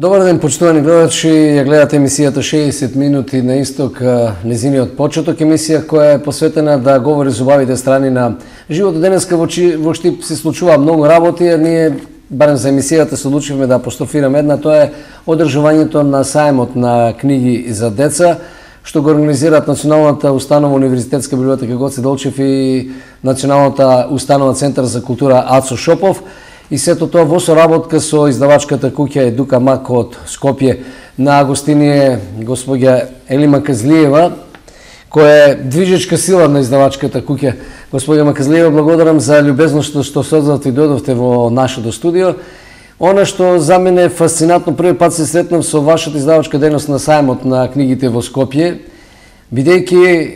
Добар ден, почитувани гледачи, ја гледате емисијата 60 минути на исток, незиниот почеток, емисија која е посветена да говори за убавите страни на животот. Денеска во Штип се случува многу работи, а ние, барем за емисијата, се одлучивме да апострофираме една, тоа е одржувањето на сајмот на книги за деца, што го организираат Националната установа Универзитетска библиотека Гоце Делчев и Националната установа Центар за култура Ацо Шопов. И сето тоа во соработка со издавачката куќа Едука Мак од Скопје. На гостини е господја Елима Казлиева, која е движечка сила на издавачката куќа. Господја Маказлиева, благодарам за љубезноста што се одзовте и дојдовте во нашето студио. Она што за мене е фасцинатно, први пат се сретнав со вашата издавачка дејност на сајмот на книгите во Скопје, бидејќи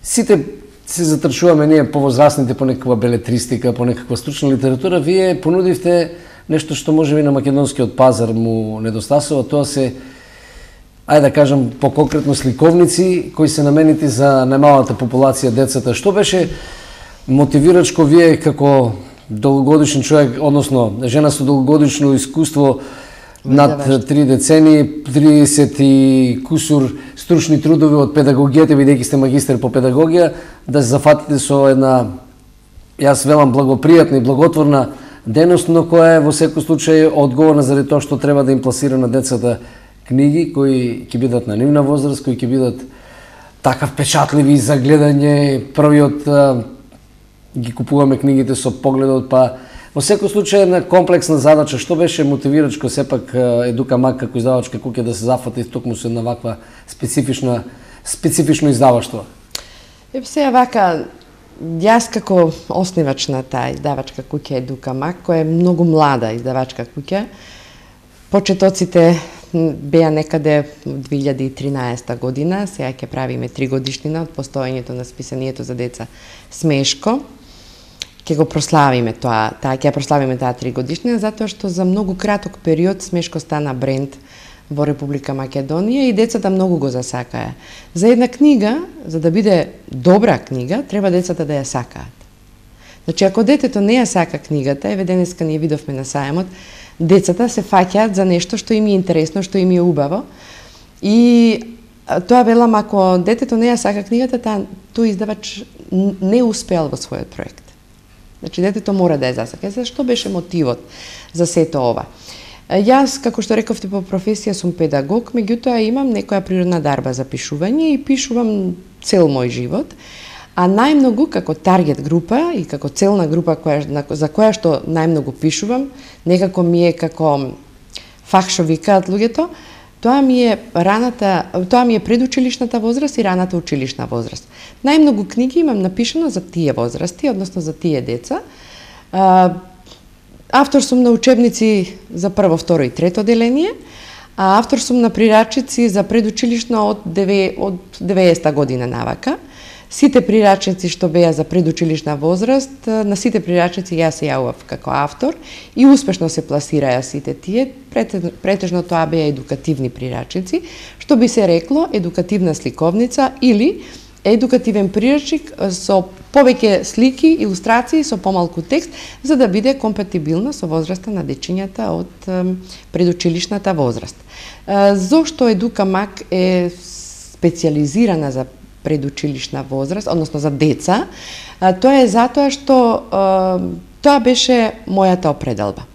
сите се затрчуваме ние повозрасните по некаква белетристика, по некаква стручна литература, вие понудивте нешто што можеби на македонскиот пазар му недостасува, тоа се, ајде да кажам, по-конкретно сликовници кои се наменети за најмалата популација, децата. Што беше мотивирачко вие како долгогодишен човек, односно жена со долгогодишно искуство над 3 децени, 30 и кусур стручни трудови од педагогијата, бидејќи сте магистер по педагогија, да се зафатите со една, јас велам, благопријатна и благотворна дејност, но која е во секој случај одговорна заради тоа што треба да им пласира на децата книги кои ќе бидат на нивна возраст, кои ќе бидат така впечатливи за гледање. Првиот ги купуваме книгите со погледот, па во секој случај една комплексна задача. Што беше мотивирачко сепак Едука Мак како издавачка куќа да се зафати токму со една ваква специфично издаваштво? Сега вака, јас како основач на таа издавачка куќа Едука Мак, која е многу млада издавачка куќа, почетоците беа некаде 2013 година, сега ќе правиме 3 годишнина од постоењето на списанието за деца Смешко. Ќе го прославиме тоа, ќе прославиме таа 3 годишнина, затоа што за многу краток период Смешко стана бренд во Република Македонија и децата многу го засакаа. За една книга, за да биде добра книга, треба децата да ја сакаат. Значи, ако детето не ја сака книгата, еве денеска ние видовме на сајмот, децата се фаќаат за нешто што им е интересно, што им е убаво. И тоа велам, ако детето не ја сака книгата, тој издавач не успеал во својот проект. Значи, детето мора да ја засака. Зашто беше мотивот за сето ова? Јас, како што рековте, по професија сум педагог, меѓутоа имам некоја природна дарба за пишување и пишувам цел мој живот. А најмногу како таргет група и како целна група за која што најмногу пишувам, некако ми е како фах што викаат луѓето, тоа ми е предучилишната возраст и раната училишна возраст. Најмногу книги имам напишано за тие возрасти, односно за тие деца. Автор сум на учебници за прво, второ и трето деление, а автор сум на прирачици за предучилишно од 90-та година навака. Сите прирачници што беа за предучилишна возраст, на сите прирачници јас се јавував како автор и успешно се пласираја сите тие. Претежно тоа беа едукативни прирачници, што би се рекло едукативна сликовница или едукативен прирачник со повеќе слики, илустрации, со помалку текст, за да биде компатибилна со возраста на дечињата од предучилишната возраст. Зошто Едука Мак е специјализирана за предучилишна возраст, односно за деца? Тоа е затоа што тоа беше мојата определба.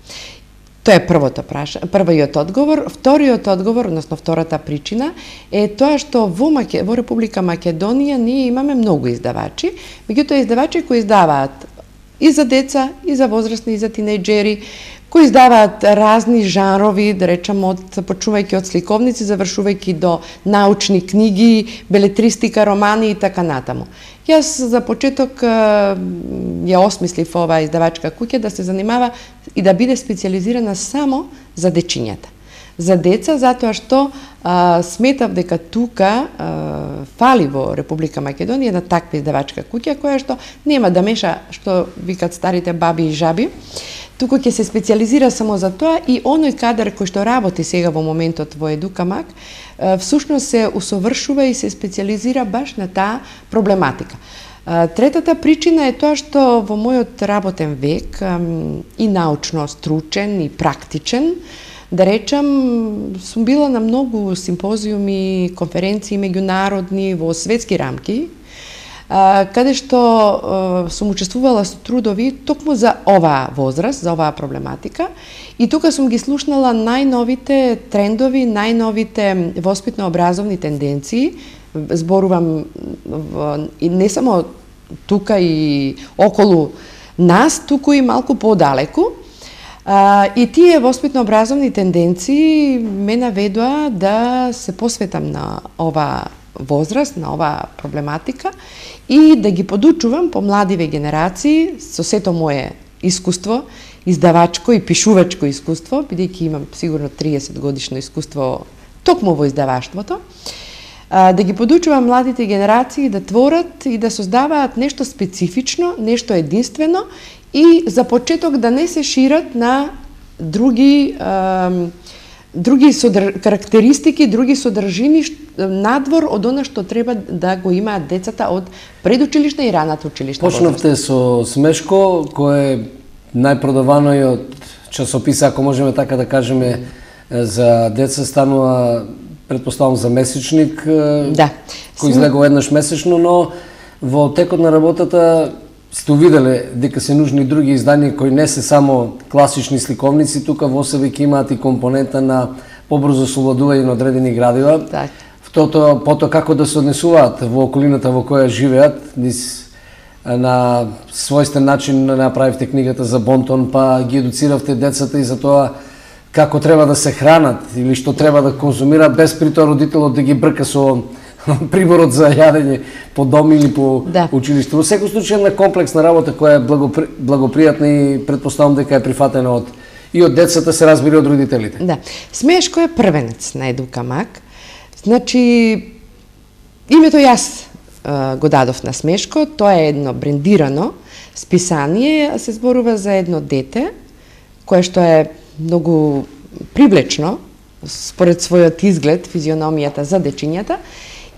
Тоа е првиот одговор. Вториот одговор, односно втората причина, е тоа што во Република Македонија ние имаме многу издавачи, меѓутоа издавачи кои издаваат и за деца, и за возрастни, и за тинејџери, кои издаваат разни жанрови, да речам, почнувајќи од сликовници, завршувајќи до научни книги, белетристика, романи и така натаму. Јас за почеток ја осмислив оваа издавачка куќа да се занимава и да биде специјализирана само за дечињата. За деца, затоа што сметав дека тука фали во Република Македонија една таква издавачка куќа која што нема да меша, што викат старите баби и жаби, туку ќе се специјализира само за тоа и оној кадар кој што работи сега во моментот во Едука Мак, всушност се усовршува и се специјализира баш на таа проблематика. Третата причина е тоа што во мојот работен век и научно стручен и практичен, Да речам, сум била на многу симпозиуми, конференции меѓународни во светски рамки, каде што сум учествувала со трудови токму за оваа возраст, за оваа проблематика, и тука сум ги слушнала најновите трендови, најновите воспитно-образовни тенденции. Зборувам и не само тука и околу нас, туку и малку подалеку. И тие воспитно-образовни тенденции ме наведоа да се посветам на оваа возраст, на оваа проблематика и да ги подучувам помладиве генерации со сето мое искуство, издавачко и пишувачко искуство, бидејќи имам сигурно 30 годишно искуство токму во издаваштвото, да ги подучувам младите генерации да творат и да создаваат нешто специфично, нешто единствено и за почеток да не се шират на други карактеристики, други содржини надвор од она што треба да го имаат децата од предучилишна и раната училишна возраст. Почнавте со Смешко, кој е најпродаваниот часопис, ако можеме така да кажеме, за деца, станува, предпоставам, за месечник, да, кој излегува еднаш месечно, но во текот на работата сте увиделе дека се нужни други изданија кои не се само класични сликовници, тука во себе ќе имаат и компонента на побрзо совладување на одредени градива. Так. Потоа како да се однесуваат во околината во која живеат, на својствен начин направивте книгата за Бонтон, па ги едуциравте децата и за тоа како треба да се хранат или што треба да конзумираат, без при тоа родителот да ги брка со приборот за јадење по дом или по училиште. Во секој случај на комплексна работа која е благопријатна и предпоставам дека е прифатена и од децата, се разбира од родителите. Да. Смешко е првенец на Едукамак. Значи, името јас го дадов на Смешко, тоа е едно брендирано списание, се зборува за едно дете, кое што е многу привлечно, според својот изглед, физиономијата за дечињата.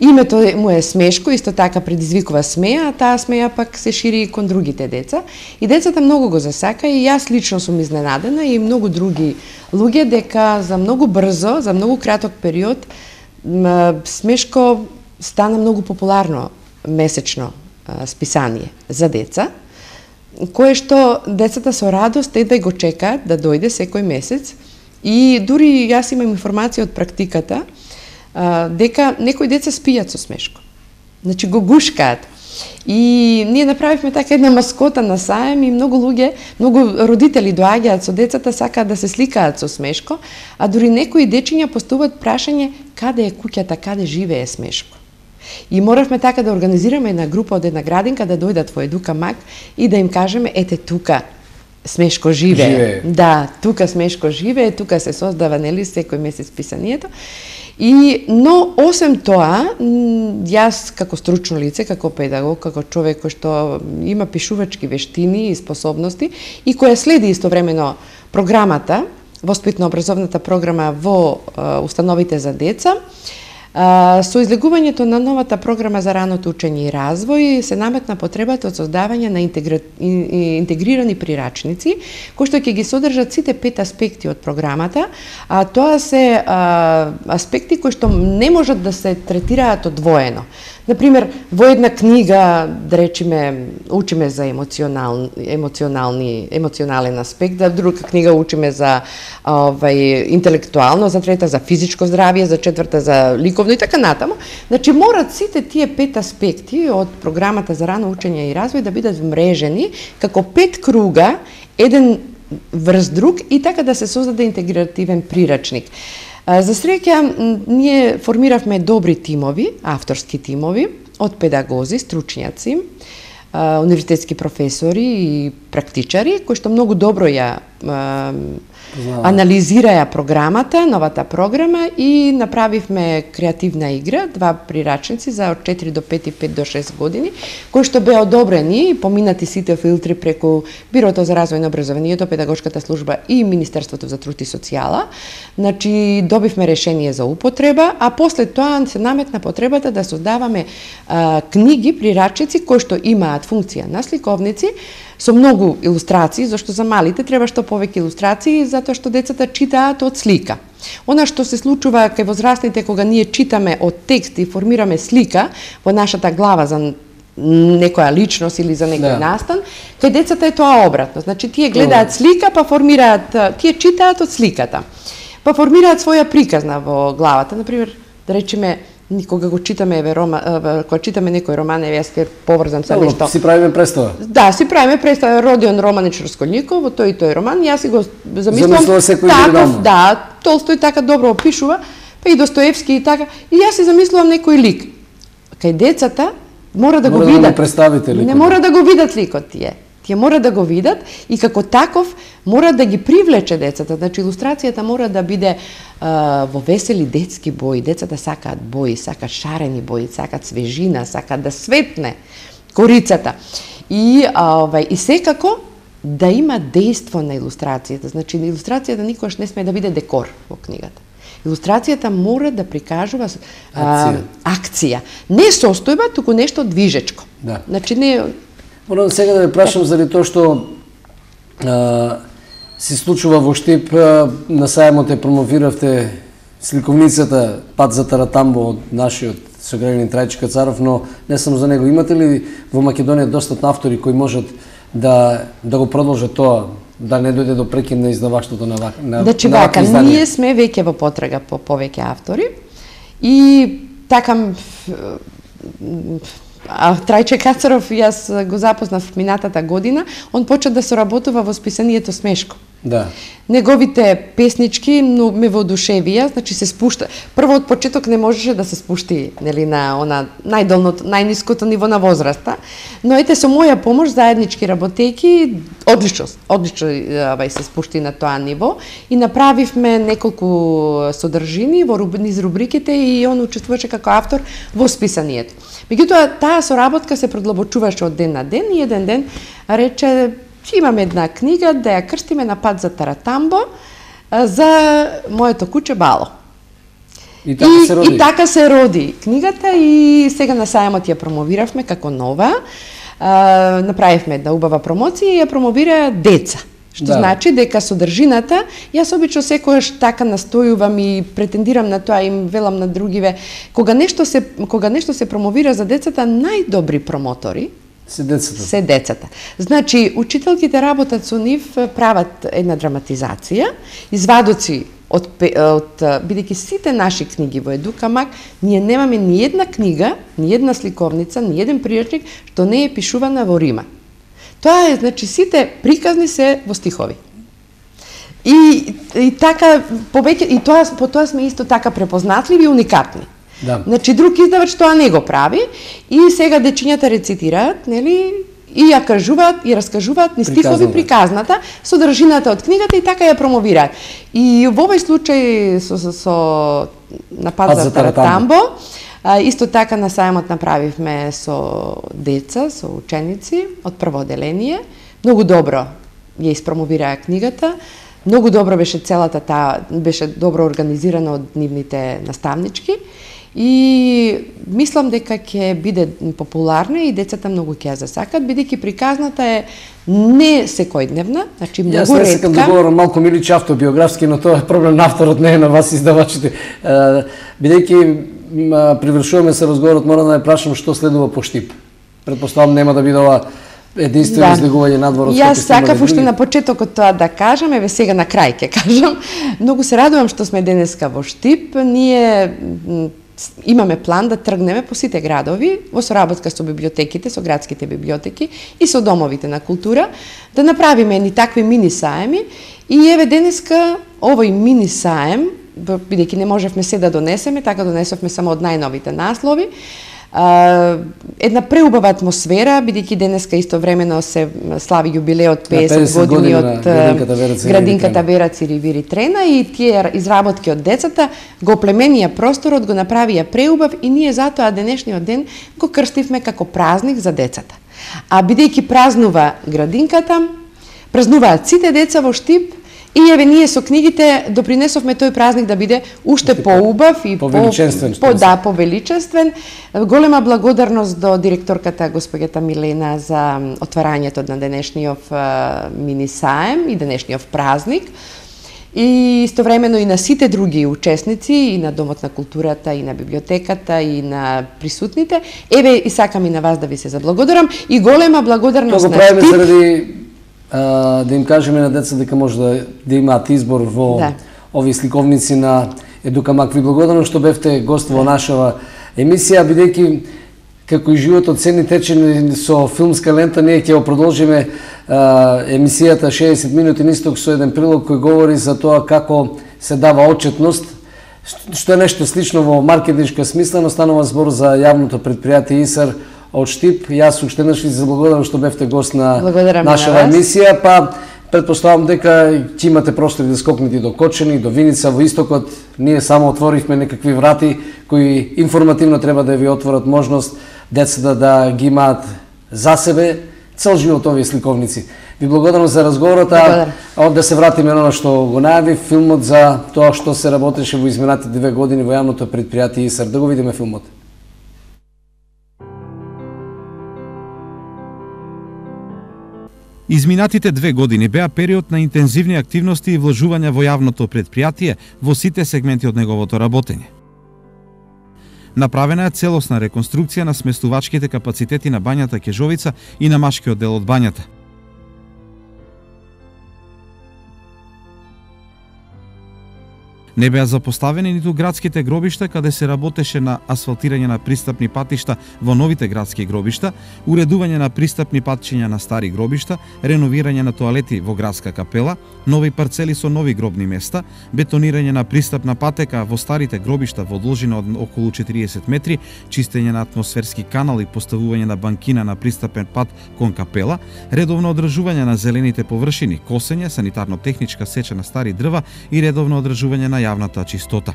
Името му е Смешко, исто така предизвикува смеја, а таа смеја пак се шири и кон другите деца. И децата многу го засака и јас лично сум изненадена и многу други луѓе дека за многу брзо, за многу краток период, Смешко стана многу популарно месечно списание за деца, кое што децата со радост едва го чекаат да дојде секој месец. И дури јас имам информација од практиката дека некои деца спијат со Смешко. Значи го гушкаат. И ние направивме така една маскота на саем и многу луѓе, многу родители доаѓаат со децата, сакаат да се сликаат со Смешко, а дури некои дечиња поставуваат прашање каде е куќата, каде живее Смешко. И моравме така да организираме една група од една градинка да дојдат во Едукамак и да им кажеме ете тука Смешко живее. Да, тука Смешко живее, тука се создава нели секој месец писанието. Но осем тоа, јас како стручно лице, како педагог, како човек кој што има пишувачки вештини и способности и која следи истовремено програмата, воспитно-образовната програма во установите за деца, со излегувањето на новата програма за раното учење и развој се наметна потребата од создавање на интегрирани прирачници, кои што ќе ги содржат сите 5 аспекти од програмата, а тоа се аспекти кои што не можат да се третираат одвоено. Например, во една книга, да речеме, учиме за емоционален аспект, за друга книга учиме за интелектуално, за трета за физичко здравје, за четврта за ликовно и така натаму. Значи, морат сите тие 5 аспекти од програмата за рано учење и развој да бидат вмрежени како 5 круга, еден врз друг и така да се создаде интегративен прирачник. За среќа, ние формиравме добри тимови, авторски тимови, од педагози, стручњаци, универзитетски професори и практичари, кои што многу добро ја анализираја програмата, новата програма и направивме креативна игра, 2 прирачници за од 4 до 5 и 5 до 6 години, кои што беа одобрени и поминати сите филтри преку Бирото за развој на образованието, педагошката служба и Министерството за труд и социјала. Значи, добивме решение за употреба, а после тоа се наметна потребата да создаваме книги, прирачници кои што имаат функција на сликовници, со многу илустрации, зашто за малите треба што повеќе илустрации, затоа што децата читаат од слика. Она што се случува кај возрастните кога ние читаме од текст и формираме слика во нашата глава за некоја личност или за некој настан, кај децата е тоа обратно. Значи тие гледаат слика, па формираат, тие читаат од сликата. Па формираат своја приказна во главата, например, да речеме кога го читаме кога читаме некој роман, јас ќе поврзам со нешто. Си правиме представа. Да, си правиме представа. Родион Романич Расколников во тој и тој роман, јас си го замислувам таков, да, Толстој така добро опишува, па и Достоевски и така. И јас си замислувам некој лик. Кај децата мора да го видат. Не мора да го видат ликот тие. Тие мора да го видат и како таков мора да ги привлече децата. Значи илустрацијата мора да биде во весели детски бои. Децата сакаат бои, сакаат шарени бои, сакаат свежина, сакаат да светне корицата. И секако да има дејство на илустрацијата. Значи ilustрацијата никогаш не сме да биде декор во книгата. Илустрацијата мора да прикажува акција. Не состојба, туку нешто движечко. Да. Значи не... Морам сега да ве прашам заради тоа што се случува во Штип, на сајмот е промовиравте сликовницата Пат за Таратамбо од нашиот сограѓанин Трајчо Кацаров, но не само за него. Имате ли во Македонија достатно автори кои можат да го продолжат тоа, да не дојде до прекин на издаваштвото на Значи вака, ние сме веќе во потрага по повеќе автори и така Трајче Кацаров, јас го запознав минатата година, он почна да соработува во списанието Смешко. Да. Неговите песнички ме воодушевија, значи се спушта. Прво од почеток не можеше да се спушти, нели, на она најниското ниво на возраста, но ете со моја помош заеднички работејки одлично се спушти на тоа ниво и направивме неколку содржини во низ рубриките и он учествуваше како автор во списанието. Меѓутоа таа соработка се продлабочуваше од ден на ден и еден ден рече имаме една книга да ја крстиме на Пат за Таратамбо за моето куче Бало. И така се роди. И така се роди книгата и сега на сајмот ја промовиравме како нова. Направивме една убава промоција и ја промовира деца. Што значи дека содржината, јас обично секогаш така настојувам и претендирам на тоа, им велам на другиве, кога нешто се промовира за децата, најдобри промотори се децата. Значи, учителките работат со нив, прават една драматизација, извадоци бидејќи сите наши книги во Едукамак, ние немаме ни една книга, ни една сликовница, ни еден прирачник што не е пишувана во Рима. Тоа е, значи, сите приказни се во стихови. И така, по тоа сме исто така препознатливи и уникатни. Да. Значи, друг издавач тоа не го прави и сега дечињата рецитираат, нели, и ја кажуваат и раскажуваат ни стихови приказната, содржината од книгата и така ја промовираат. И во овој случај со на Пат за Таратамбо, исто така на сајмот направивме со деца, со ученици од прво оделение. Многу добро ја испромовираа книгата. Многу добро беше целата таа, беше добро организирана од нивните наставнички. И мислам дека ќе биде популарна и децата многу ќе ја засакат, бидејќи приказната е не секојдневна, значи многу ретка. Јас не сакам да говорам малку Милич автобиографски, но тоа е проблем на авторот, не е на вас издавачите. Бидејќи привршуваме се разговорот, морам да ја прашам што следува по Штип. Предпоставам нема да биде ова единствено излегување надвор од Јас сакав уште на почетокот тоа да кажам, еве сега на крај ќе кажам. Многу се радувам што сме денеска во Штип. Ние имаме план да тргнеме по сите градови во соработка со библиотеките, со градските библиотеки и со домовите на култура, да направиме ни такви мини саеми и еве денеска овој мини саем, бидејќи не можевме се да донесеме, така донесовме само од најновите наслови. Една преубава атмосфера, бидејќи денеска истовремено се слави јубилеот 50 години од градинката Вера Циривири Трена и тие изработки од децата го оплеменија просторот, го направија преубав и ние затоа денешниот ден го крстивме како празник за децата. А бидејќи празнува градинката, празнуваат сите деца во Штип И еве ние со книгите допринесовме тој празник да биде уште поубав и повеличествен. Голема благодарност до директорката госпоѓата Милена за отварањето на денешниот мини саем и денешниот празник. И истовремено и на сите други учесници, и на Домот на културата, и на библиотеката, и на присутните. Еве и сакам и на вас да ви се заблагодарам. И голема благодарност на ТИП. Заради да им кажеме на деца дека може да имаат избор во овие сликовници на Едукамак. Ви благодарам што бевте гост во нашава емисија, бидејќи како и животот цени тече со филмска лента, ние ќе го продолжиме емисијата 60 минути нисток со еден прилог кој говори за тоа како се дава отчетност, што е нешто слично во маркетиншка смисла, но станува збор за јавното предпријатие ИСАР од Штип. Јас уште еднаш ви заблагодарам што бевте гост на нашава емисија, па претпоставам дека ќе имате простори да скокнете до Кочани, до Виница, во истокот. Ние само отворивме некакви врати кои информативно треба да ви отворат можност децата да ги имаат за себе цел живот овие сликовници. Ви благодарам за разговорот, да се вратиме на оно што го најави, филмот за тоа што се работеше во изминатите 2 години во јавното предпријатие ИСАР. Да го видиме филмот. Изминатите 2 години беа период на интензивни активности и вложувања во јавното предпријатие во сите сегменти од неговото работење. Направена е целосна реконструкција на сместувачките капацитети на бањата Кежовица и на машкиот дел од бањата. Не беа запоставени ниту градските гробишта, каде се работеше на асфалтирање на пристапни патишта во новите градски гробишта, уредување на пристапни патчиња на стари гробишта, реновирање на тоалети во градска капела, нови парцели со нови гробни места, бетонирање на пристапна патека во старите гробишта во должина од околу 40 метри, чистење на атмосферски канал и поставување на банкина на пристапен пат кон капела, редовно одржување на зелените површини, косење, санитарно-техничка сеча на стари дрва и редовно одржување на јавната чистота.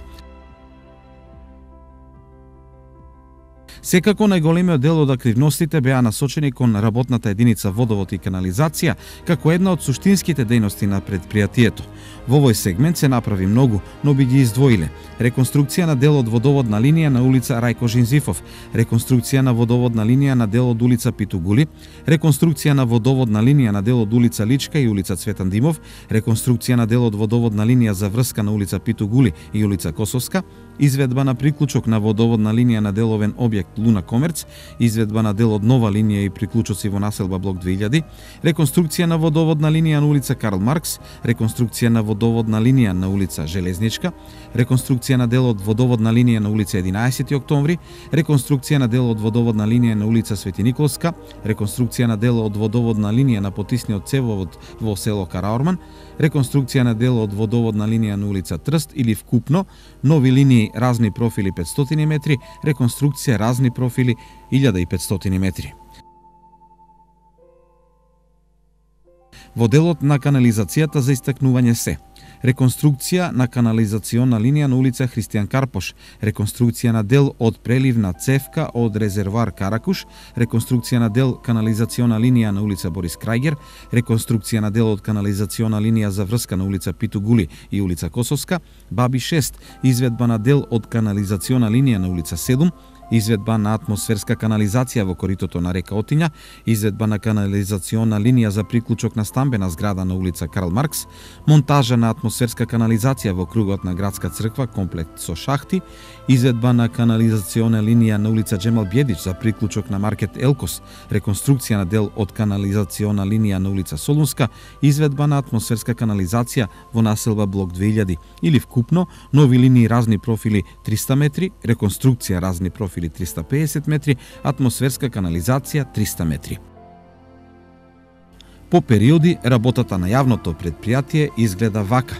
Секако најголемиот дел од активностите беа насочени кон работната единица водовод и канализација, како една од суштинските дејности на предпријатието. Во овој сегмент се направи многу, но би ги издвоиле: реконструкција на дел од водоводна линија на улица Рајко Жизифов, реконструкција на водоводна линија на дел од улица Питугули, реконструкција на водоводна линија на дел од улица Личка и улица Цветан Димов, реконструкција на дел од водоводна линија за врска на улица Питугули и улица Косовска, изведба на приклучок на водоводна линија на деловен објект Луна Комерц, изведба на дел од нова линија и приклучоци во населба Блок 2000, реконструкција на водоводна линија на улица Карл Маркс, реконструкција на водоводна линија на улица Железничка, реконструкција на дел од водоводна линија на улица 11 октомври, реконструкција на дел од водоводна линија на улица Свети Николска, реконструкција на дел од водоводна линија на потисниот цевовод во село Караорман, реконструкција на дел од водоводна линија на улица Трст или вкупно нови линии разни профили 500 метри, реконструкција разни профили 1500 метри. Во делот на канализацијата за истакнување се: реконструкција на канализациона линија на улица Христијан Карпош, реконструкција на дел од преливна цевка од резервоар Каракуш, реконструкција на дел канализациона линија на улица Борис Крајгер, реконструкција на дел од канализациона линија за врска на улица Питугули и улица Косовска, Баби 6, изведба на дел од канализациона линија на улица 7, изведба на атмосферска канализација во коритото на река Отиња, изведба на канализациона линија за приклучок на стамбена зграда на улица Карл Маркс, монтажа на атмосферска канализација во кругот на градска црква, комплект со шахти, изведба на канализациона линија на улица Джемал Бједич за приклучок на маркет Елкос, реконструкција на дел од канализациона линија на улица Солунска, изведба на атмосферска канализација во населба Блок 2000 или вкупно нови линии разни профили 300 метри, реконструкција разни профили 350 метри, атмосферска канализација 300 метри. По периоди, работата на јавното предпријатие изгледа вака.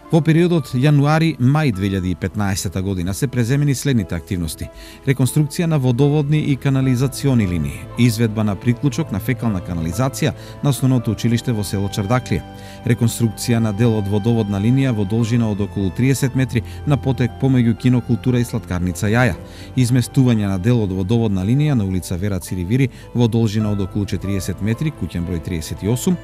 Во периодот јануари-мај 2015 година се преземени следните активности: реконструкција на водоводни и канализациони линии, изведба на приклучок на фекална канализација на основното училиште во село Чардаклија, реконструкција на дел од водоводна линија во должина од околу 30 метри на потек помеѓу кино култура и сладкарница Јаја, изместување на дел од водоводна линија на улица Вера Циривири во должина од околу 40 метри, куќен број 38,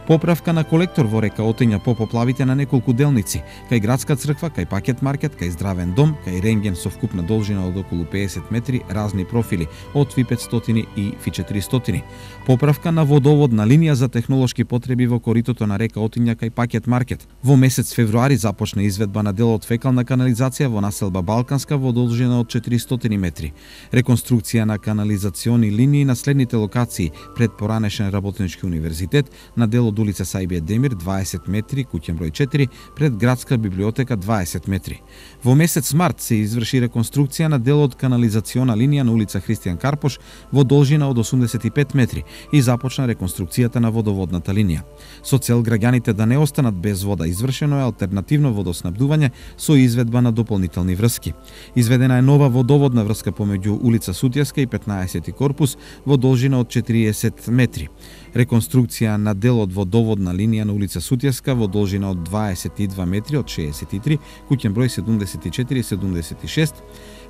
Поправка на колектор во река Отиња по поплавите на неколку делници, кај градска црква, кај пакет маркет, кај здравен дом, кај рентген со вкупна должина од околу 50 метри, разни профили од Фи 500 и Фи 400. Поправка на водоводна линија за технолошки потреби во коритото на река Отиња кај пакет маркет. Во месец февруари започна изведба на дел од фекална канализација во населба Балканска во должина од 400 метри. Реконструкција на канализациони линии на следните локации пред поранешен Работнички универзитет, на дел од улица Сајбе Демир 20 метри, куќен број 4, пред градска библиотека 20 метри. Во месец март се изврши реконструкција на дел од канализациона линија на улица Христијан Карпош во должина од 85 метри и започна реконструкцијата на водоводната линија. Со цел граѓаните да не останат без вода, извршено е алтернативно водоснабдување со изведба на дополнителни врски. Изведена е нова водоводна врска помеѓу улица Сутјеска и 15 корпус во должина од 40 метри. Реконструкција на дел од водоводна линија на улица Сутјеска во должина од 22 метри од 63, куќен број 74 и 76.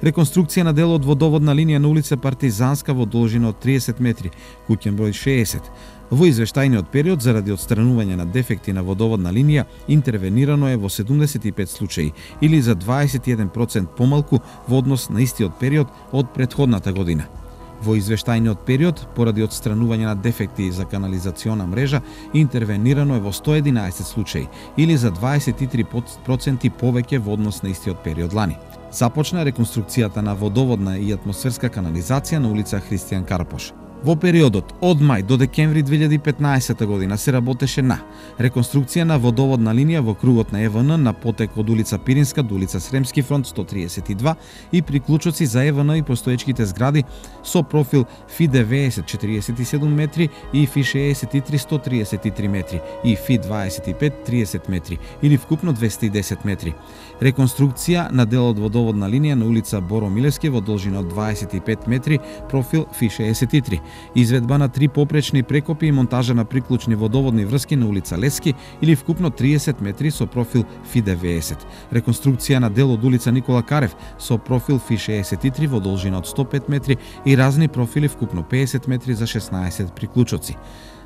Реконструкција на дел од водоводна линија на улица Партизанска во должина од 30 метри, куќен број 60. Во извештајниот период, заради отстранување на дефекти на водоводна линија, интервенирано е во 75 случаи, или за 21% помалку во однос на истиот период од претходната година. Во извештајниот период, поради отстранување на дефекти за канализациона мрежа, интервенирано е во 111 случаи, или за 23% повеќе во однос на истиот период лани. Започна реконструкцијата на водоводна и атмосферска канализација на улица Христијан Карпош. Во периодот од мај до декември 2015 година се работеше на реконструкција на водоводна линија во кругот на ЕВН на потек од улица Пиринска до улица Сремски фронт 132 и приклучоци за ЕВН и постоечките згради со профил Фи 90 47 метри и Фи 63 133 метри и Фи 25 30 метри или вкупно 210 метри. Реконструкција на дел од водоводна линија на улица Боро Милевски во должина од 25 метри, профил Фи 63. Изведба на 3 попречни прекопи и монтажа на приклучни водоводни врски на улица Лески или вкупно 30 метри со профил Фи 90. Реконструкција на дел од улица Никола Карев со профил Фи 63 во должина од 105 метри и разни профили вкупно 50 метри за 16 приклучоци.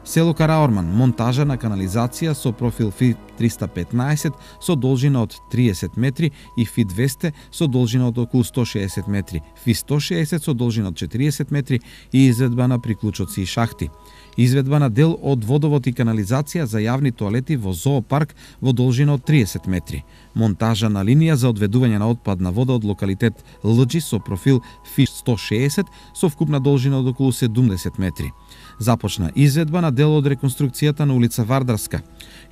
Село Караорман, монтажа на канализација со профил Фи 315 со должина од 30 метри и Фи 200 со должина од околу 160 метри, Фи 160 со должина од 40 метри и изведба на приклучоци и шахти. Изведба на дел од водовод и канализација за јавни тоалети во зоопарк во должина од 30 метри. Монтажа на линија за одведување на отпадна вода од локалитет Лџи со профил Фи 160 со вкупна должина од околу 70 метри. Започна изведба на дел од реконструкцијата на улица Вардарска.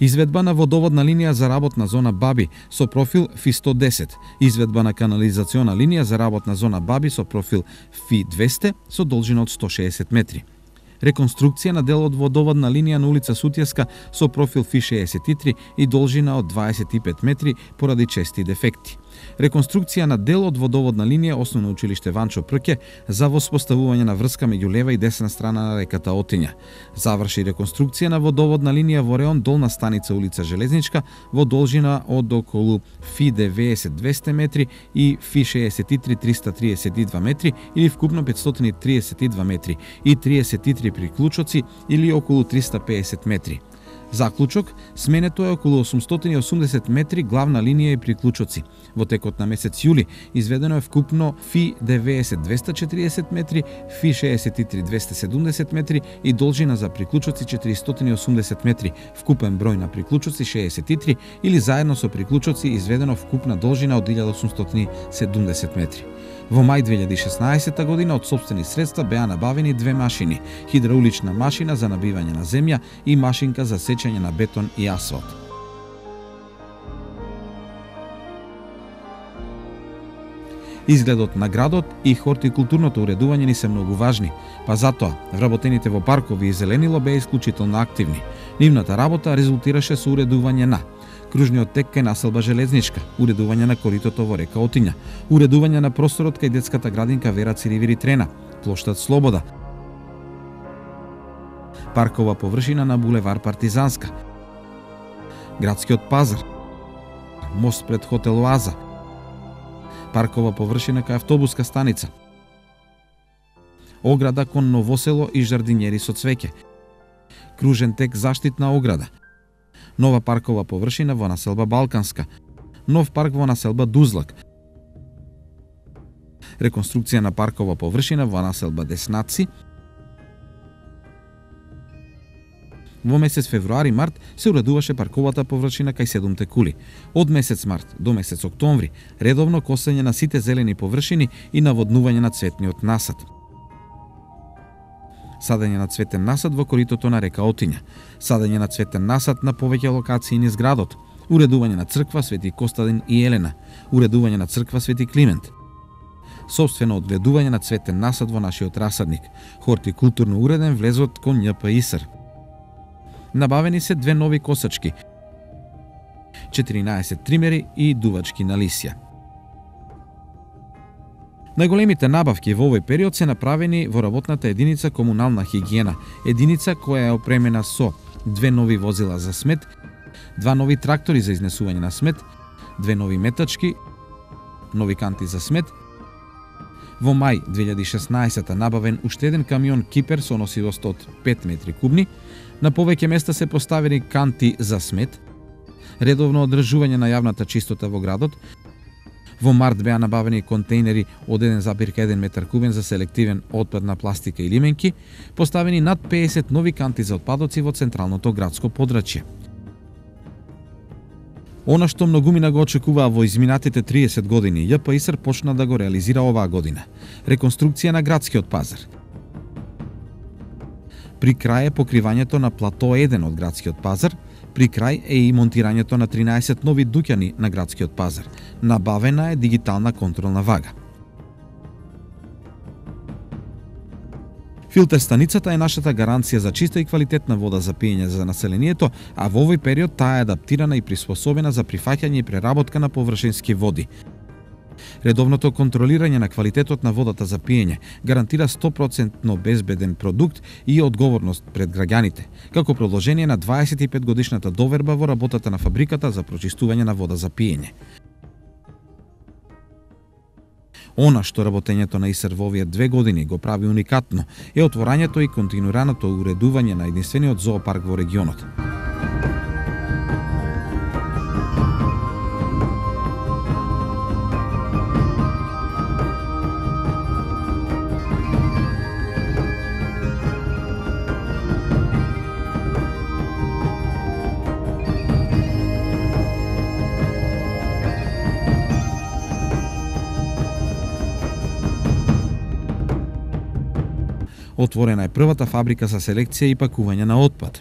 Изведба на водоводна линија за работна зона Баби со профил Фи 110. Изведба на канализациона линија за работна зона Баби со профил Фи 200 со должина од 160 метри. Реконструкција на дел од водоводна линија на улица Сутјеска со профил Фи 63 и должина од 25 метри поради чести дефекти. Реконструкција на дел од водоводна линија Основно училиште Ванчо Прке за воспоставување на врска меѓу лева и десна страна на реката Отиња. Заврши реконструкција на водоводна линија во реон Долна станица улица Железничка во должина од околу Фи 90 200 метри и Фи 63 332 метри или вкупно 532 метри и 33 приклучоци или околу 350 метри. Заклучок, сменето е околу 880 метри главна линија и приклучоци. Во текот на месец јули изведено е вкупно Фи 90 240 метри, Фи 63 270 метри и должина за приклучоци 480 метри, вкупен број на приклучоци 63 или заедно со приклучоци изведено вкупна должина од 1870 метри. Во мај 2016 година од сопствени средства беа набавени 2 машини, хидраулична машина за набивање на земја и машинка за сечење на бетон и асфалт. Изгледот на градот и хортикултурното уредување ни се многу важни, па затоа вработените во паркови и зеленило беа исклучително активни. Нивната работа резултираше со уредување на кружниот тек кај населба Железничка, уредување на коритото во река Отиња, уредување на просторот кај детската градинка Вера Циривири Трена, плоштад Слобода, паркова површина на булевар Партизанска, градскиот пазар, мост пред хотел Оаза, паркова површина кај автобуска станица, ограда кон Новосело и жардинјери со цвеќе, кружен тек заштитна ограда, нова паркова површина во населба Балканска, нов парк во населба Дузлак, реконструкција на паркова површина во населба Деснаци. Во месец февруари-март се уредуваше парковата површина кај 7 кули. Од месец март до месец октомври редовно косење на сите зелени површини и наводнување на цветниот насад. Садење на цветен насад во коритото на река Отиња, садење на цветен насад на повеќе локации низ градот, уредување на црква Свети Костадин и Елена, уредување на црква Свети Климент, собствено одгледување на цветен насад во нашиот расадник, хортикултурно уреден влезот кон њПИСР. Набавени се 2 нови косачки, 14 тримери и дувачки на лисја. Најголемите набавки во овој период се направени во работната единица комунална хигиена, единица која е опремена со 2 нови возила за смет, 2 нови трактори за изнесување на смет, 2 нови метачки, нови канти за смет. Во мај 2016 набавен уште еден камион Кипер со носивост од 5 метри кубни, на повеќе места се поставени канти за смет, редовно одржување на јавната чистота во градот. Во март беа набавени контейнери од 1,1 метар кубен за селективен отпад на пластика и лименки, поставени над 50 нови канти за отпадоци во централното градско подрачје. Она што многумина го очекуваа во изминатите 30 години, ЈПИСР почна да го реализира оваа година. Реконструкција на градскиот пазар. При крај е покривањето на плато 1 од градскиот пазар, при крај е и монтирањето на 13 нови дуќани на градскиот пазар. Набавена е дигитална контролна вага. Филтер станицата е нашата гаранција за чиста и квалитетна вода за пиење за населението, а во овој период таа е адаптирана и приспособена за прифаќање и преработка на површински води. Редовното контролирање на квалитетот на водата за пиење гарантира 100% безбеден продукт и одговорност пред граѓаните, како продолжение на 25 годишната доверба во работата на фабриката за прочистување на вода за пиење. Она што работењето на ИСР во овие 2 години го прави уникатно е отворањето и континуираното уредување на единствениот зоопарк во регионот. Отворена е првата фабрика за селекција и пакување на отпад.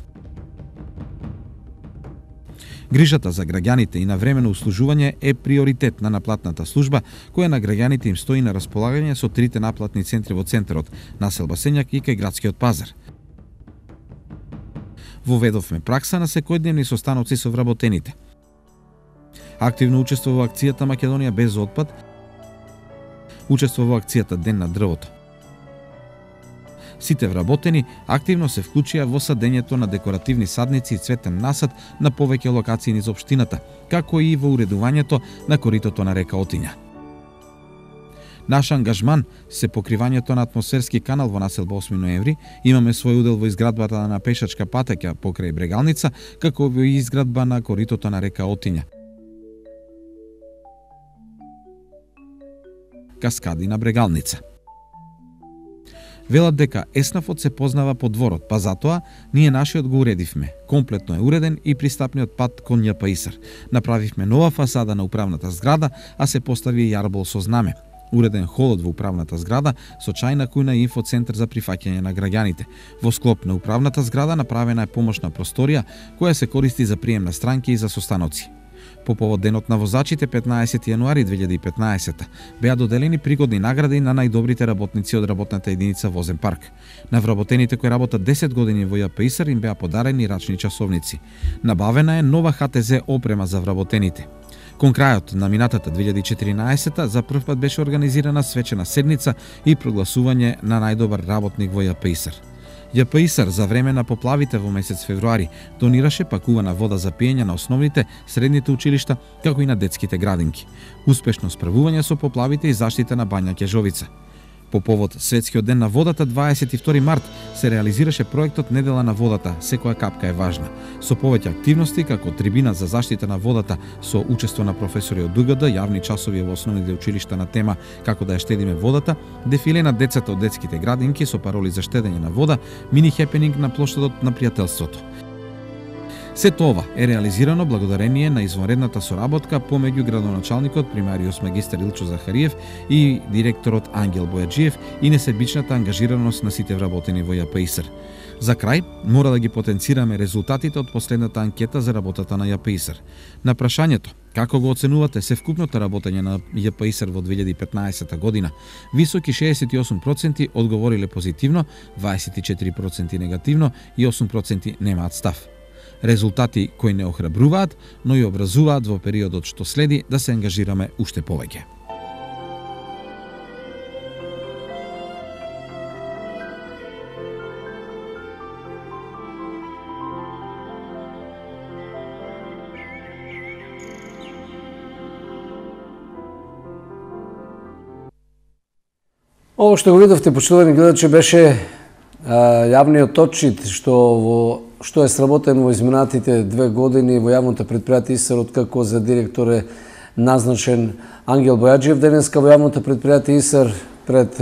Грижата за граѓаните и навремено услужување е приоритет на наплатната служба, која на граѓаните им стои на располагање со 3 наплатни центри во центарот, населба Сењак и кај градскиот пазар. Воведовме пракса на секојдневни состаноци со вработените. Активно учествува во акцијата Македонија без отпад, учествува во акцијата Ден на дрвото. Сите вработени активно се вклучија во садењето на декоративни садници и цветен насад на повеќе локации низ општината, како и во уредувањето на коритото на река Отиња. Наш ангажман се покривањето на атмосферски канал во населба 8 ноември, имаме свој удел во изградбата на пешачка патеќа покрај Брегалница, како и изградба на коритото на река Отиња. Каскади на Брегалница. Велат дека еснафот се познава по дворот, па затоа ние нашиот го уредивме. Комплетно е уреден и пристапниот пат кон ЈПИСР. Направивме нова фасада на управната зграда, а се постави јарбол со знаме. Уреден холот во управната зграда со чајна кујна и инфоцентар за прифаќање на граѓаните. Во склоп на управната зграда направена е помошна просторија која се користи за прием на странки и за состаноци. По повод денот на возачите 15 јануари 2015 беа доделени пригодни награди на најдобрите работници од работната единица Возен парк. На вработените кои работат 10 години во ЈПИСР им беа подарени рачни часовници. Набавена е нова ХТЗ опрема за вработените. Кон крајот на минатата 2014 за прв пат беше организирана свечена седница и прогласување на најдобар работник во ЈПИСР. ЈПИСР за време на поплавите во месец февруари донираше пакувана вода за пиење на основните, средните училишта, како и на детските градинки. Успешно справување со поплавите и заштита на Бања Ќежовица. По повод Светскиот ден на водата 22 март се реализираше проектот Недела на водата, секоја капка е важна, со повеќе активности како трибина за заштита на водата со учество на професори од УГД, јавни часови во основните училишта на тема како да ја штедиме водата, дефиле на децата од детските градинки со пароли за штедење на вода, мини хепенинг на плоштадот на пријателството. Сето ова е реализирано благодарение на извонредната соработка помеѓу градоначалникот примариус магистар Илчо Захариев и директорот Ангел Бојаджиев и несебичната ангажираност на сите вработени во ЈПИСР. За крај, мора да ги потенцираме резултатите од последната анкета за работата на ЈПИСР. На прашањето како го оценувате севкупното работење на ЈПИСР во 2015 година, високи 68% одговориле позитивно, 24% негативно и 8% немаат став. Резултати кои не охрабруваат, но и образуваат во периодот што следи да се ангажираме уште повеќе. Ово што го видовте, почитувани гледачи, беше јавниот отчит што е сработен во изминатите 2 години во јавното предпријатие ИСР, откако за директор е назначен Ангел Бојаджиев. Денеска во јавното предпријатие ИСР пред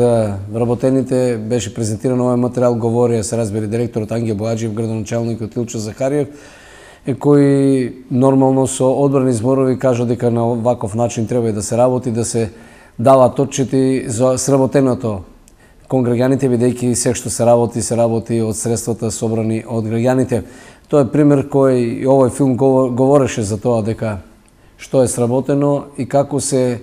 вработените беше презентиран овој материјал, говори, се разбери, директорот Ангел Бојаджиев, градоначалникот Илчо Захариев, кој нормално со одбрани зборови кажа дека на ваков начин треба и да се работи, да се даваат отчити за сработеното кон граѓаните, бидејќи се што се работи од средствата собрани од граѓаните. Тоа е пример кој и овој филм говореше за тоа дека што е сработено и како се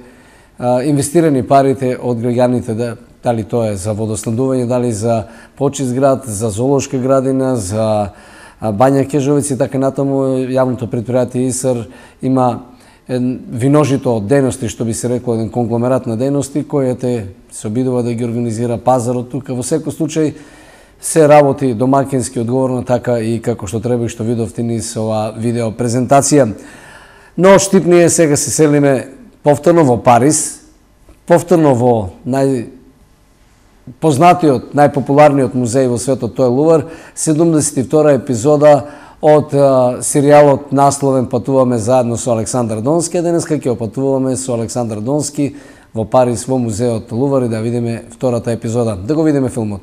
инвестирани парите од граѓаните, дали тоа е за водоснабдување, дали за почист град, за зоолошка градина, за Бања Кежовец и така натаму. Јавното предпријатие ИСР има виножито од дејности, што би се рекло, еден конгломерат на дејности, кој се обидува да ги организира пазарот тука. Во секој случај се работи домакински, одговорно, така и како што треба и што видовте низ ова видео презентација. Но штипнije сега се селиме повторно во Париз, повторно во најпознатиот, најпопуларниот музеј во светот, тој е Лувар, 72 епизода од серијалот насловен "Патуваме заедно со Александар Донски", денеска ќе опатуваме со Александар Донски во Париз, во музеот Лувар, и да видиме втората епизода. Да го видиме филмот.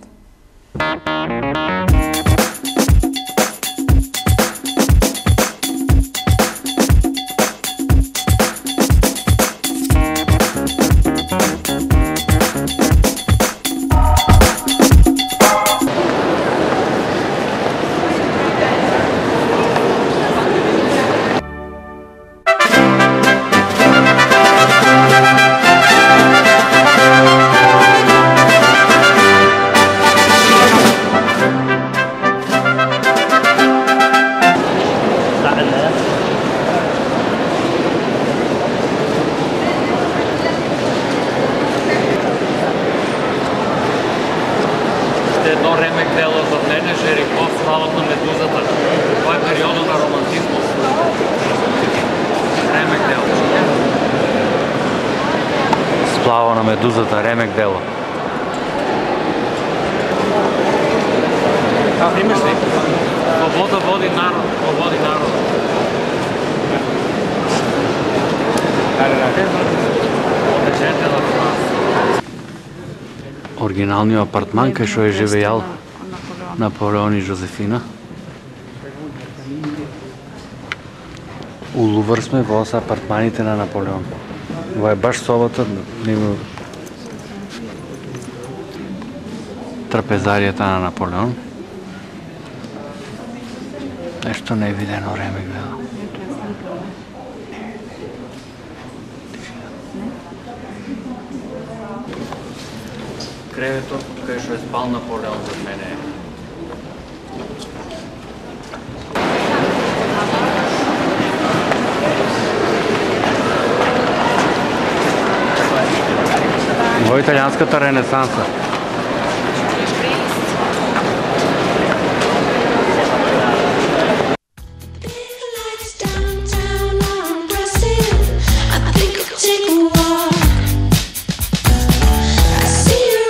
Едно ремек дело за мене, Жериков, славата на медузата. Това е периода на романтизма. Ремек дело. Сплава на медузата, ремек дело. Имаш ли? Свобода води народ, води народ. Отечете на нас. Оригиналниот апартман кај што е живеел Наполеон и Жозефина. У Лувар сме, во се апартманите на Наполеон. Ова е баш собата, трапезаријата на Наполеон. Нешто невидено време гледа. Креветот кај што е спал Наполеон за мене. Во италијанската ренесанса. I think I'll take a walk. I see you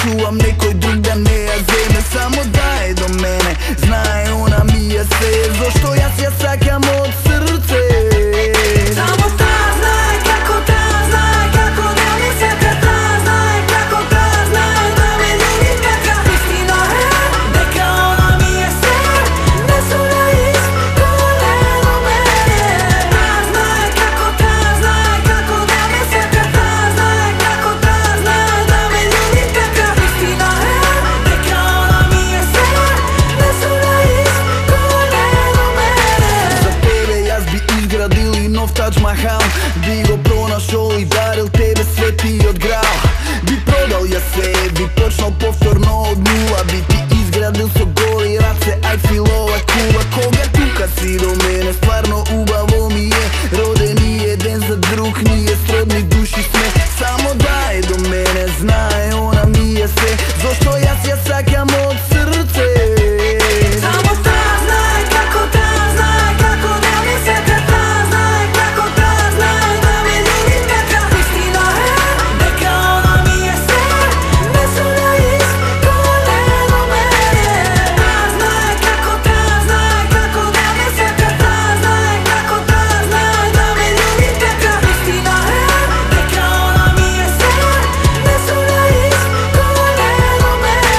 чувам некој друг да не ја земе. Само дај до мене, знае она ми ја се, зошто јас ја сакам од срце. Само таа знае како таа знае како да ми сака, таа знае како таа знае да ме лjubi така. Истина е дека она ми ја се, не суна исколе до мене. Таа знае како таа знае како да ми сака, таа знае како таа знае да ме ljubi така. Истина е дека она ми ја се, не суна исколе до мене. За тебе јас би изградил и нов Тадж Махал, би го пронашол и дарил тебе светиот грал. Би продал ја се, би почнал повторно од нула, би ти изградил со голи раце Айфилова кула. Кога тука си до мене, стварно убаво ми е, родени еден за друг, ние сродни души сме. Само дај до мене, знае она ми ја се, зошто јас ја сакам од срце. Само таа знае како таа знае како да ми сака, таа знае како таа знае да ме ljubi така. Истина е дека она ми ја се, не суна исколе до мене. Таа знае како таа знае како да ми сака, таа знае како таа знае да ме ljubi така. Истина е дека она ми ја се, не суна исколе до мене.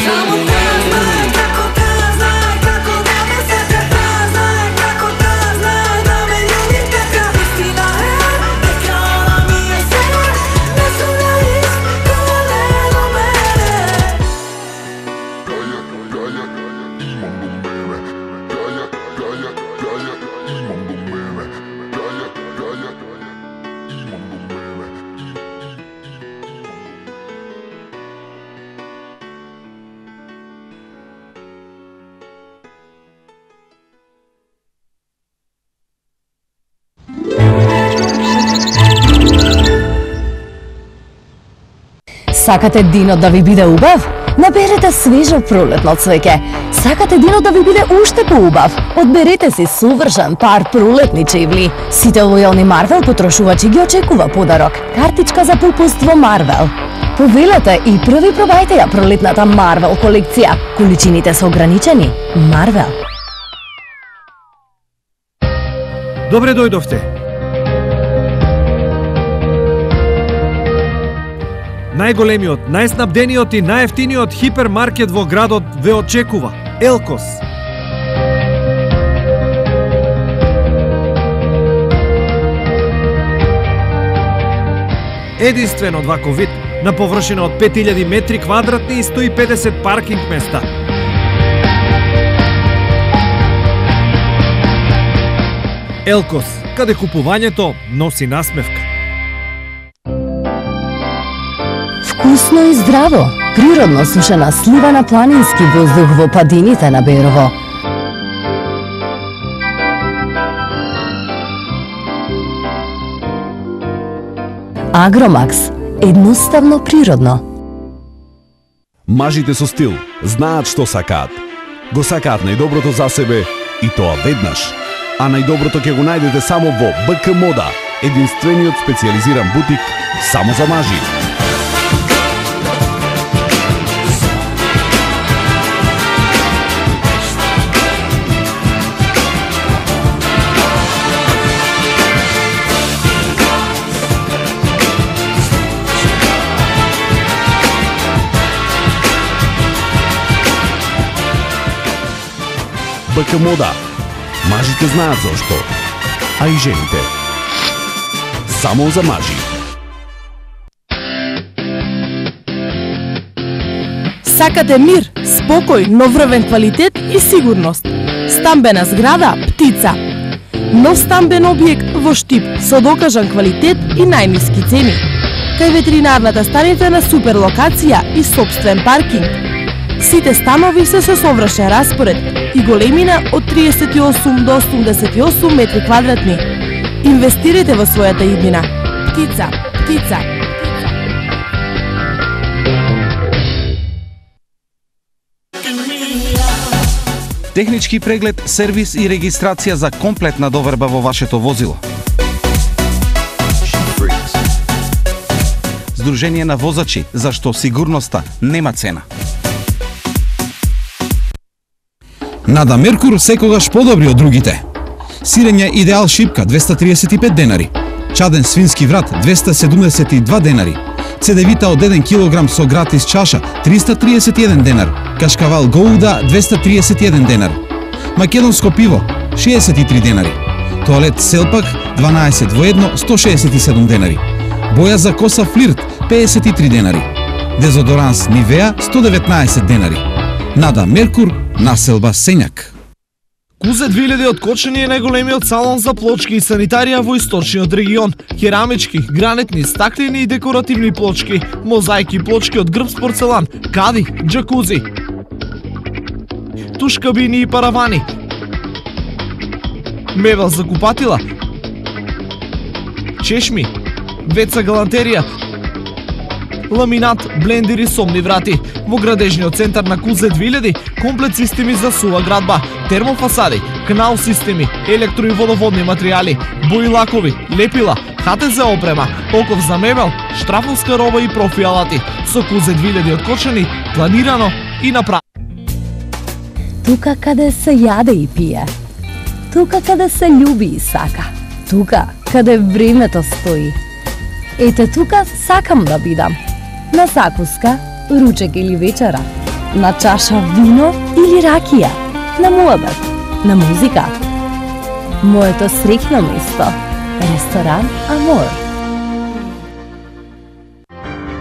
Само таа знае како таа знае како да ми сака, таа знае како таа знае да ме ljubi така. Истина е дека она ми ја се, не суна исколе до мене. Сакате денот да ви биде убав? Наберете свежо пролетно цвеќе. Сакате денот да ви биде уште поубав? Одберете си совршен пар пролетни чевли. Сите лојални Марвел потрошувачи ги очекува подарок. Картичка за попуст во Марвел. Повелете и први пробајте ја пролетната Марвел колекција. Количините се ограничени. Марвел. Добре дојдовте. Најголемиот, најснабдениот и најефтиниот хипермаркет во градот ве очекува. Елкос. Единствен од ваков вид, на површина од 5000 метри квадратни и 150 паркинг места. Елкос, каде купувањето носи насмевка. Вкусно и здраво, природно сушена слива на планински воздух во падините на Берово. Агромакс, едноставно природно. Мажите со стил знаат што сакаат. Го сакаат најдоброто за себе и тоа веднаш. А најдоброто ќе го најдете само во БК Мода, единствениот специјализиран бутик само за мажи. БК Мода. Мажите знаат зошто, а и жените. Само за мажи. Сакате мир, спокој, но врвен квалитет и сигурност. стамбена зграда Птица. Нов стамбен објект во Штип со докажан квалитет и најниски цени. Кај ветеринарната станица на супер локација и сопствен паркинг. Сите станови се со совршен распоред и големина од 38 до 88 метри квадратни. Инвестирайте во својата иднина. Птица, Птица. Технички преглед, сервис и регистрација за комплетна доверба во вашето возило. Сдружение на возачи, зашто сигурноста нема цена. Нада Меркур секогаш подобри од другите. Сирење Идеал шипка 235 денари. Чаден свински врат 272 денари. Цедевита од 1 килограм со гратис чаша 331 денар. Кашкавал Гоуда 231 денар. Македонско пиво 63 денари. Тоалет Селпак 12 во 1 167 денари. Боја за коса Флирт 53 денари. Дезодоранс Нивеа 119 денари. Нада Меркур, населба Сењак. Кузе 2000 од Кочани е најголемиот салон за плочки и санитарија во источниот регион. Керамички, гранитни, стаклени и декоративни плочки, мозаики плочки од грб порцелан, кади, џакузи, туш кабини и паравани, мебел за купатила, чешми, веца галантерија, ламинат, блендери, сомни врати. Во градежниот центар на Кузе 2000, комплет системи за сува градба, термофасади, канал системи, електро и водоводни материјали, бои лакови, лепила, ХТЗ опрема, оков за мебел, штрафовска роба и профи алати. Со Кузе 2000 од Кочани, планирано и направено. Тука каде се јаде и пие. Тука каде се љуби и сака. Тука каде времето стои. Ете тука сакам да бидам. На закуска, ручек или вечера. На чаша вино или ракија. На муабет, на музика. Моето среќно место. Ресторан Амор.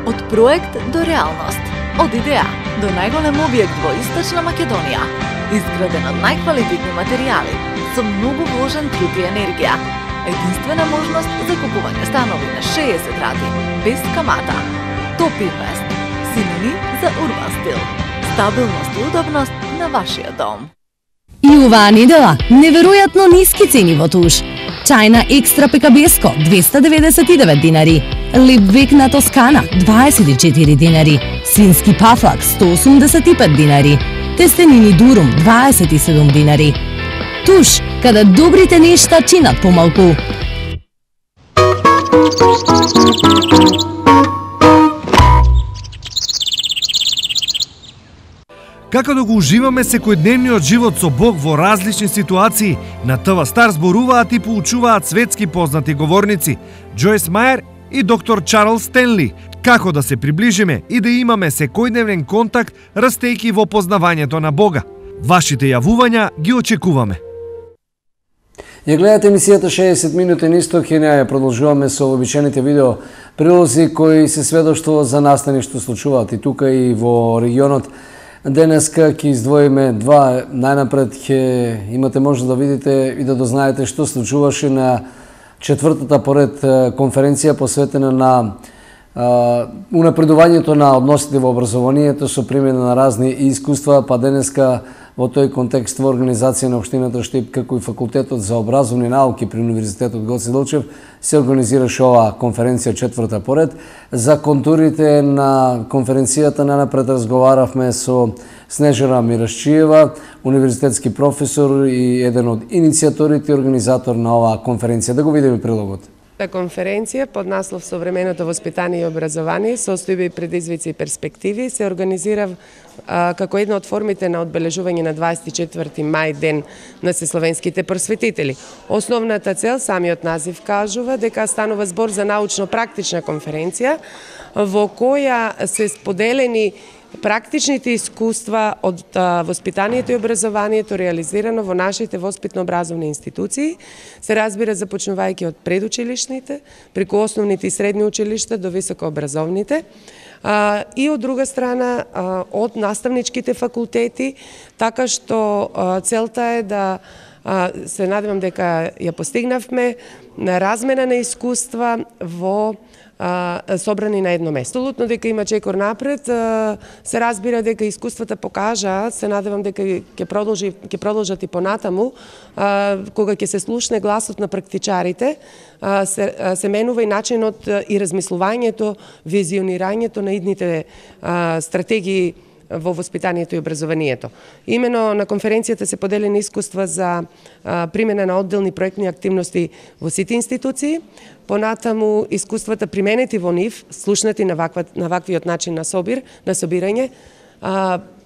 Од проект до реалност. Од идеја до најголем објект во Источна Македонија. Изграден од најквалитетни материјали, со многу вложен труд и енергија. Единствена можност за купување станови на 60 рати, без камата. Топ Инвест. Синоним за урбан стил. Стабилност и удобност на вашиот дом. И оваа недела неверојатно ниски цени во Туш. Чајна екстра пекабеско 299 динари. Лепвек на Тоскана 24 динари. Свински пафлак 185 динари. Тестенини Дурум 27 динари. Туш, каде добрите нешта чинат помалку. Како да го уживаме секојдневниот живот со Бог во различни ситуации, на ТВ Стар зборуваат и поучуваат светски познати говорници Джойс Мајер и доктор Чарлс Стенли, како да се приближиме и да имаме секојдневен контакт, растејќи во познавањето на Бога. Вашите јавувања ги очекуваме. Ја гледате емисијата 60 минути на исток и ја продолжуваме со обичаените видео прилози кои се сведоштво за настани што случуваат и тука и во регионот. Денеска ќе издвоиме два. Најнапред ќе имате можност да видите и да дознаете што случуваше на четвртата поред конференција посветена на унапредувањето на односите во образованието со примена на разни искуства, па денеска во тој контекст во организација на Општината Штип како и Факултетот за образовни науки при Универзитетот Гоце Делчев се организираше оваа конференција четврта поред. За контурите на конференцијата најнапред разговаравме со Снежана Мирашчиева, универзитетски професор и еден од иницијаторите и организатор на оваа конференција. Да го видиме прилогот. Конференција под наслов Современото воспитание и образование, состојби, предизвици и перспективи се организира како една од формите на одбележување на 24 мај ден на сесловенските просветители. Основната цел, самиот назив кажува, дека станува збор за научно-практична конференција во која се споделени практичните искуства од воспитанието и образованието реализирано во нашите воспитно-образовни институции се разбира започнувајќи од предучилишните, преку основните и средни училишта до високообразовните, и од друга страна од наставничките факултети, така што целта е да се надевам дека ја постигнавме на размена на искуства во собрани на едно место. Апсолутно дека има чекор напред, се разбира дека искуствата покажаат, се надевам дека ќе продолжат и понатаму, кога ќе се слушне гласот на практичарите, се менува и начинот и размислувањето, визионирањето на идните стратегии во воспитанието и образованието. Имено на конференцијата се поделени искуства за примена на одделни проектни активности во сите институции, понатаму искуствата применети во нив, слушнати на ваквиот начин на собирање,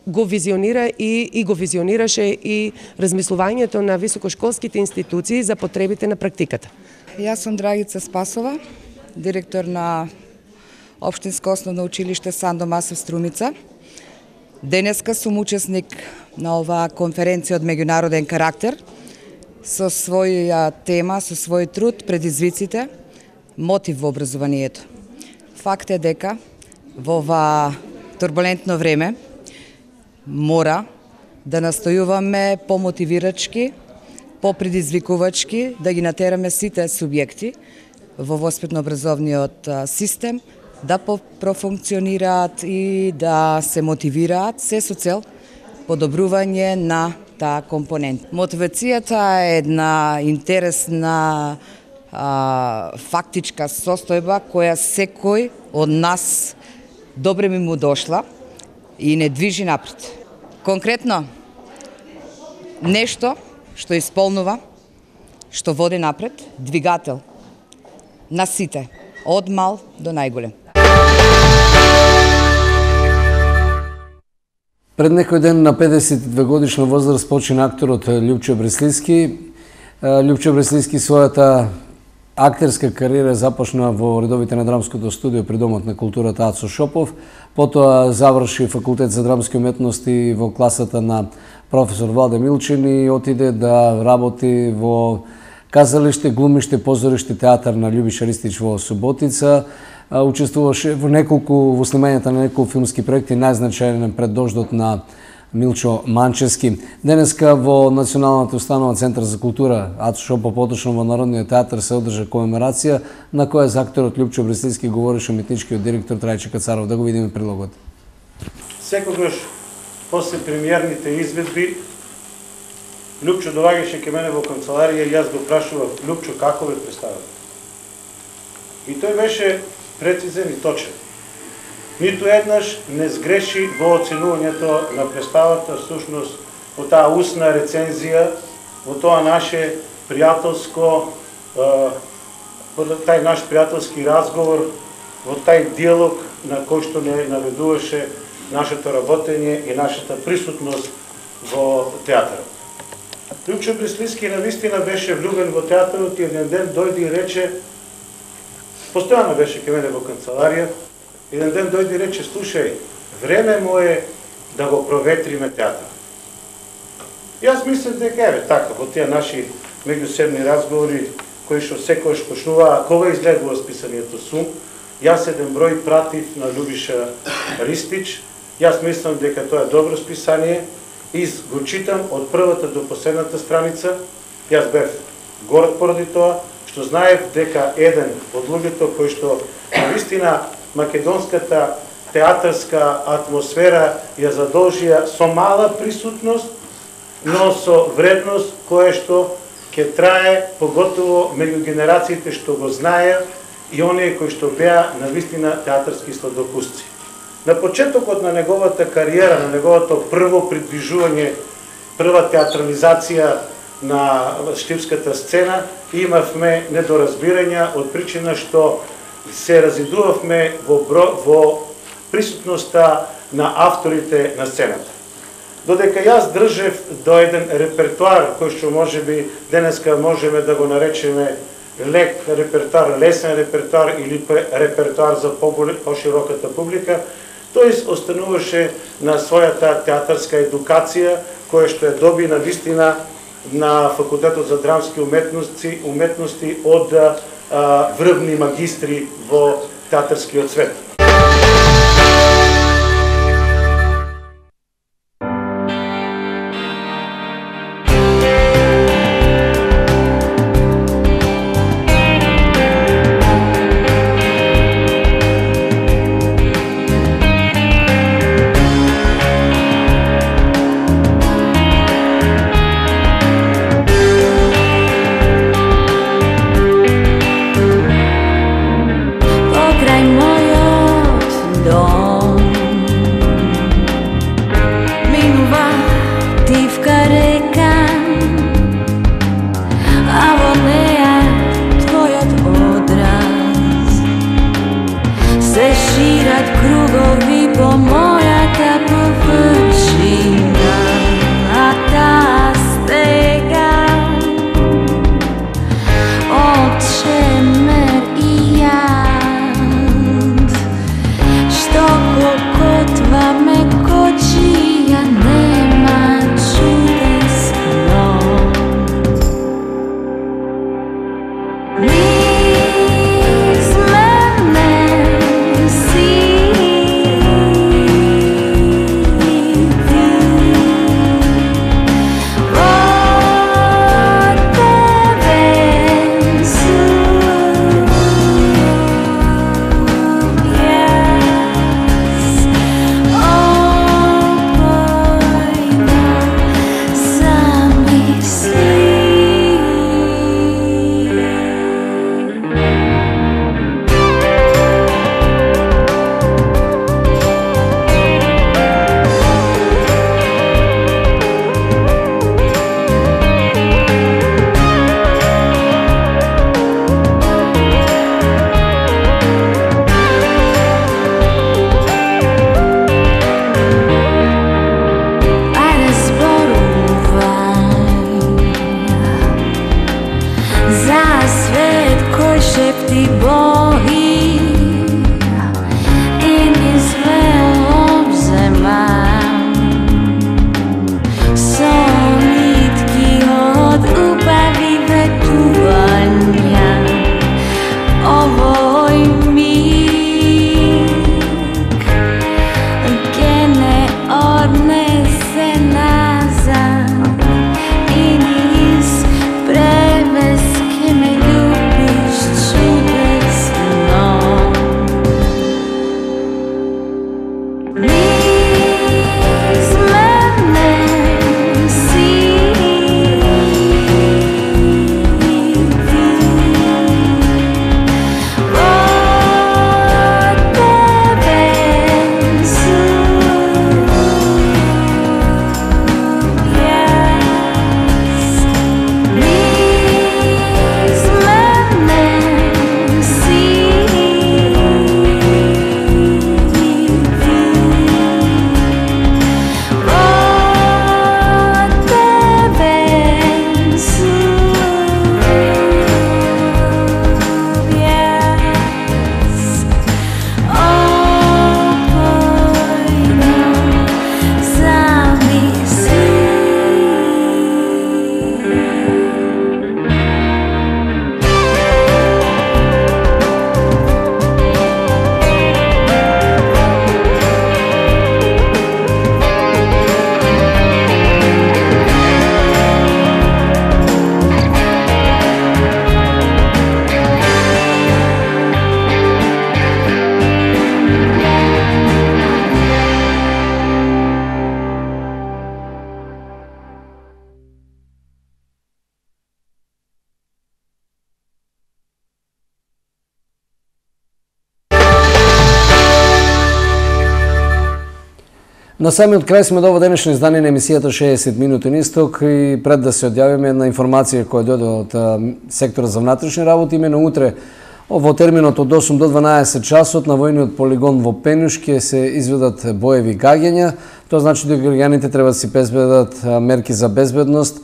го визионира и го визионираше и размислувањето на високошколските институции за потребите на практиката. Јас сум Драгица Спасова, директор на Општинско основно училиште Сандо Масов Струмица. Денеска сум учесник на оваа конференција од меѓународен карактер со своја тема, со свој труд, предизвиците, мотив во образованието. Факт е дека во ова турбулентно време мора да настојуваме помотивирачки, попредизвикувачки, да ги натераме сите субјекти во воспитно-образовниот систем да профункционираат и да се мотивираат, се со цел подобрување на таа компонент. Мотивацијата е една интересна фактичка состојба која секој од нас добре ми му дошла и не движи напред. Конкретно, нешто што исполнува, што води напред, двигател на сите, од мал до најголем. Пред некој ден на 52 годишна возраст почина акторот Љупчо Бреслиски. Љупчо Бреслиски својата актерска кариера започна во редовите на драмското студио при Домот на културата Ацо Шопов, потоа заврши факултет за драмски уметности во класата на професор Владе Милчин и отиде да работи во казалиште, глумиште, позориште, театар на Љубиша Ристич во Суботица. Учествуваше во снимањето на неколку филмски проекти, најзначајен пред дождот на Милчо Манчевски. Денеска во Националната установа Центар за култура Ацо Шопов, поточно во Народниот театар, се одржа комеморација на која за акторот Љупчо Бреслиски говореше уметничкиот директор Трајче Кацаров. Да го видиме прилогот. Секогаш после премиерните изведби Љупчо доаѓаше ке мене во канцеларија и јас го прашував: Љупчо, како ве представа? И тој беше прецизен и точен. Ниту еднаш не сгреши во оценувањето на представата, всушност во таа устна рецензија, во тоа наше пријателско, тај наш пријателски разговор, во тај диалог на кој што не наведуваше нашето работење и нашата присутност во театарот. Љупчо Бреслиски навистина беше влюбен во театарот и еден ден дојде и рече, постојано беше ке мене во канцеларија, еден ден дојде и рече: слушај, време му е да го проветриме театар. Јас мислев дека еве така, во тие наши меѓусебни разговори, кои што секојаш почнуваа, кога изгледува списанието Сум, јас еден број пратив на Љубиша Ристич, јас мислам дека тоа е добро списание и го читам од првата до последната страница. Јас бев горд поради тоа, што знаев дека еден од луѓето кои што навистина македонската театарска атмосфера ја задолжија со мала присутност, но со вредност која што ќе трае, поготово меѓу генерациите што го знаеа и оние кои што беа навистина театарски сладокусци. На почетокот на неговата кариера, на неговото прво придвижување, прва театрализација на штипската сцена, имавме недоразбирања од причина што се разидувавме во присутноста на авторите на сцената. Додека јас држев до еден репертуар кој што можеби денеска можеме да го наречеме лек репертуар, лесен репертуар или репертуар за пошироката публика, Тој остануваше на својата театарска едукација, која што ја доби на вистина на Факултетот за драмски уметности од врвни магистри во театарскиот свет. На самиот крај сме до ово денешно издание на емисијата 60 минути на исток и пред да се одјавиме една информација која дојде од секторот за внатрешни работи, имено утре во терминот од 8 до 12 часот на војниот полигон во Пенјуш ќе се изведат боеви гаѓања. Тоа значи дека граѓаните треба да си безбедат мерки за безбедност,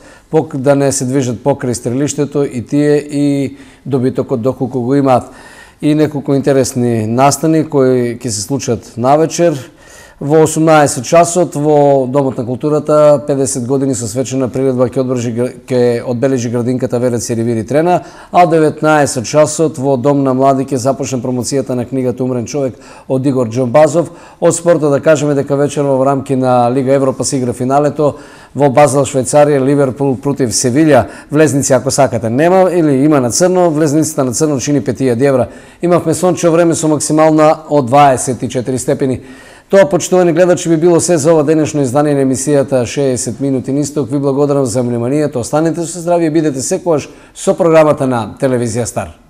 да не се движат покрај стрелиштето и тие и добитокот доколку го имаат. И неколку интересни настани кои ќе се случат навечер. Во 18 часот во Домот на културата 50 години со свечена приредба ќе одбележи градинката Верец Ривири Трена, а 19 часот во Дом на млади ќе започне промоцијата на книгата Умрен човек од Игор Џомбазов. Од спорта да кажеме дека вечерва во рамки на Лига Европа се игра финалето во Базел, Швајцарија, Ливерпул против Севилја. Влезници ако сакате нема или има на црно, влезниците на црно чини 5000 евра. Имавме сончево време со максимална од 24 степени. Тоа, почитувани гледачи, би било се за ова денешно издание на емисијата 60 минути нисток. Ви благодарам за вниманието. Останете со здравје и бидете секогаш со програмата на Телевизија Стар.